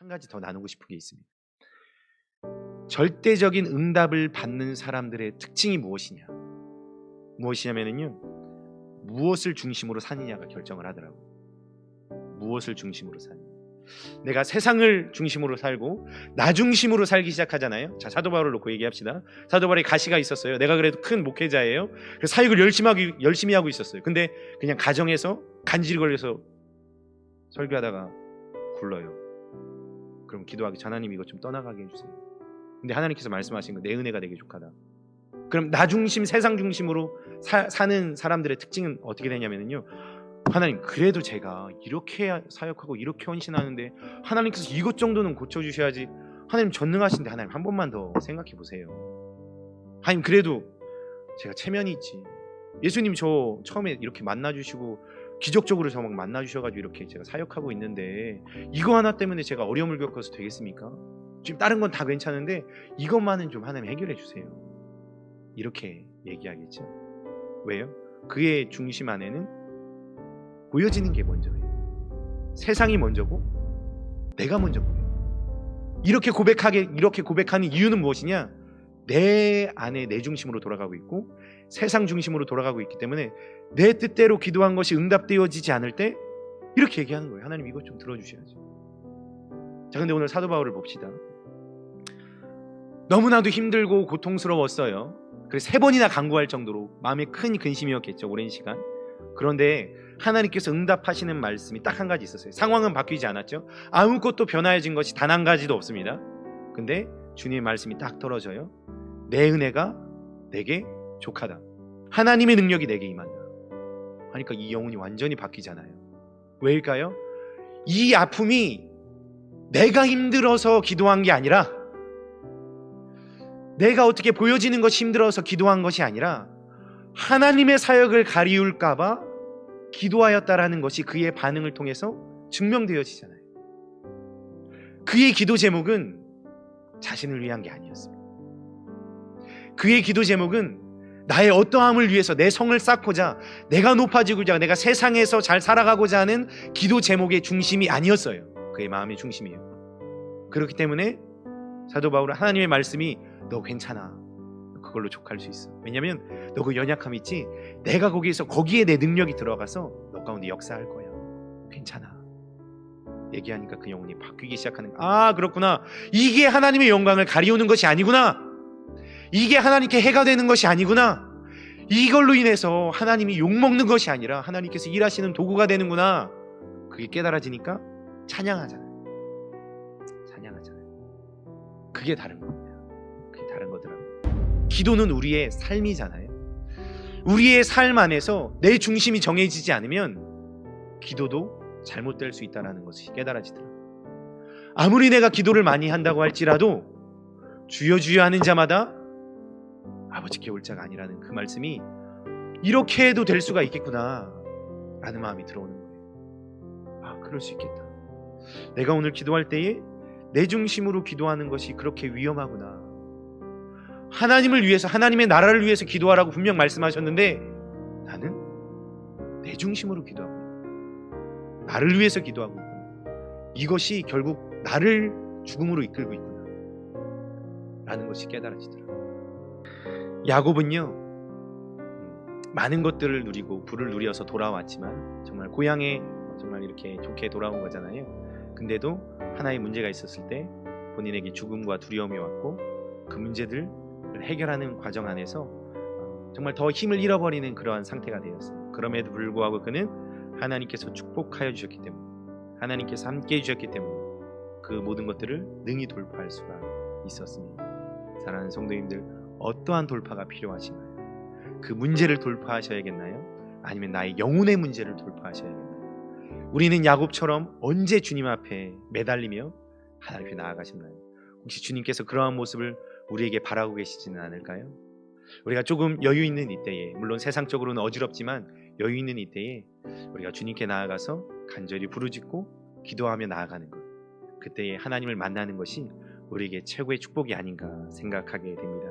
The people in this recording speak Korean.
한 가지 더 나누고 싶은 게 있습니다. 절대적인 응답을 받는 사람들의 특징이 무엇이냐면요, 무엇을 중심으로 사느냐가 결정을 하더라고요. 무엇을 중심으로 사느냐. 내가 세상을 중심으로 살고 나 중심으로 살기 시작하잖아요. 자, 사도 바울을 놓고 얘기합시다. 사도 바울에 가시가 있었어요. 내가 그래도 큰 목회자예요. 그래서 사역을 열심히 하고 있었어요. 근데 그냥 가정에서 간질이 걸려서 설교하다가 굴러요. 그럼 기도하기 전 하나님 이것 좀 떠나가게 해주세요. 근데 하나님께서 말씀하신 거 내 은혜가 되게 족하다. 그럼 나 중심, 세상 중심으로 사는 사람들의 특징은 어떻게 되냐면요, 하나님 그래도 제가 이렇게 사역하고 이렇게 헌신하는데 하나님께서 이것 정도는 고쳐주셔야지. 하나님 전능하신데 하나님 한 번만 더 생각해 보세요. 하나님 그래도 제가 체면이 있지. 예수님 저 처음에 이렇게 만나주시고 기적적으로 저 막 만나주셔가지고 이렇게 제가 사역하고 있는데 이거 하나 때문에 제가 어려움을 겪어서 되겠습니까? 지금 다른 건 다 괜찮은데 이것만은 좀 하나님 해결해 주세요. 이렇게 얘기하겠죠. 왜요? 그의 중심 안에는 보여지는 게 먼저예요. 세상이 먼저고 내가 먼저고요. 이렇게 고백하는 이유는 무엇이냐? 내 안에 내 중심으로 돌아가고 있고 세상 중심으로 돌아가고 있기 때문에 내 뜻대로 기도한 것이 응답되어지지 않을 때 이렇게 얘기하는 거예요. 하나님 이것 좀 들어주셔야죠. 자, 근데 오늘 사도 바울을 봅시다. 너무나도 힘들고 고통스러웠어요. 그래서 3번이나 간구할 정도로 마음에 큰 근심이었겠죠. 오랜 시간. 그런데 하나님께서 응답하시는 말씀이 딱 한 가지 있었어요. 상황은 바뀌지 않았죠. 아무것도 변화해진 것이 단 한 가지도 없습니다. 근데 주님의 말씀이 딱 떨어져요. 내 은혜가 내게 족하다. 하나님의 능력이 내게 임한다. 하니까 이 영혼이 완전히 바뀌잖아요. 왜일까요? 이 아픔이 내가 힘들어서 기도한 게 아니라, 내가 어떻게 보여지는 것이 힘들어서 기도한 것이 아니라 하나님의 사역을 가리울까봐 기도하였다라는 것이 그의 반응을 통해서 증명되어지잖아요. 그의 기도 제목은 자신을 위한 게 아니었습니다. 그의 기도 제목은 나의 어떠함을 위해서 내 성을 쌓고자, 내가 높아지고자, 내가 세상에서 잘 살아가고자 하는 기도 제목의 중심이 아니었어요. 그의 마음의 중심이에요. 그렇기 때문에 사도 바울은 하나님의 말씀이 너 괜찮아, 그걸로 족할 수 있어. 왜냐면 너 그 연약함 있지? 내가 거기에 내 능력이 들어가서 너 가운데 역사할 거야. 괜찮아. 얘기하니까 그 영혼이 바뀌기 시작하는 거야. 아, 그렇구나. 이게 하나님의 영광을 가리우는 것이 아니구나. 이게 하나님께 해가 되는 것이 아니구나. 이걸로 인해서 하나님이 욕먹는 것이 아니라 하나님께서 일하시는 도구가 되는구나. 그게 깨달아지니까 찬양하잖아요. 그게 다른 겁니다. 그게 다른 거더라고요. 기도는 우리의 삶이잖아요. 우리의 삶 안에서 내 중심이 정해지지 않으면 기도도 잘못될 수 있다는 것이 깨달아지더라고요. 아무리 내가 기도를 많이 한다고 할지라도 주여 주여 하는 자마다 아버지께 올 자가 아니라는 그 말씀이 이렇게 해도 될 수가 있겠구나 라는 마음이 들어오는 거예요. 아, 그럴 수 있겠다. 내가 오늘 기도할 때에 내 중심으로 기도하는 것이 그렇게 위험하구나. 하나님을 위해서, 하나님의 나라를 위해서 기도하라고 분명 말씀하셨는데 나는 내 중심으로 기도하고 있구나. 나를 위해서 기도하고 있구나. 이것이 결국 나를 죽음으로 이끌고 있구나 라는 것이 깨달아지더라고요. 야곱은요, 많은 것들을 누리고 부를 누려서 돌아왔지만 정말 고향에 정말 이렇게 좋게 돌아온 거잖아요. 근데도 하나의 문제가 있었을 때 본인에게 죽음과 두려움이 왔고 그 문제들을 해결하는 과정 안에서 정말 더 힘을 잃어버리는 그러한 상태가 되었어요. 그럼에도 불구하고 그는 하나님께서 축복하여 주셨기 때문에, 하나님께서 함께 해주셨기 때문에 그 모든 것들을 능히 돌파할 수가 있었습니다. 사랑하는 성도님들, 어떠한 돌파가 필요하신가요? 그 문제를 돌파하셔야겠나요? 아니면 나의 영혼의 문제를 돌파하셔야겠나요? 우리는 야곱처럼 언제 주님 앞에 매달리며 하나님 앞에 나아가시나요? 혹시 주님께서 그러한 모습을 우리에게 바라고 계시지는 않을까요? 우리가 조금 여유 있는 이때에, 물론 세상적으로는 어지럽지만 여유 있는 이때에 우리가 주님께 나아가서 간절히 부르짖고 기도하며 나아가는 것, 그때에 하나님을 만나는 것이 우리에게 최고의 축복이 아닌가 생각하게 됩니다.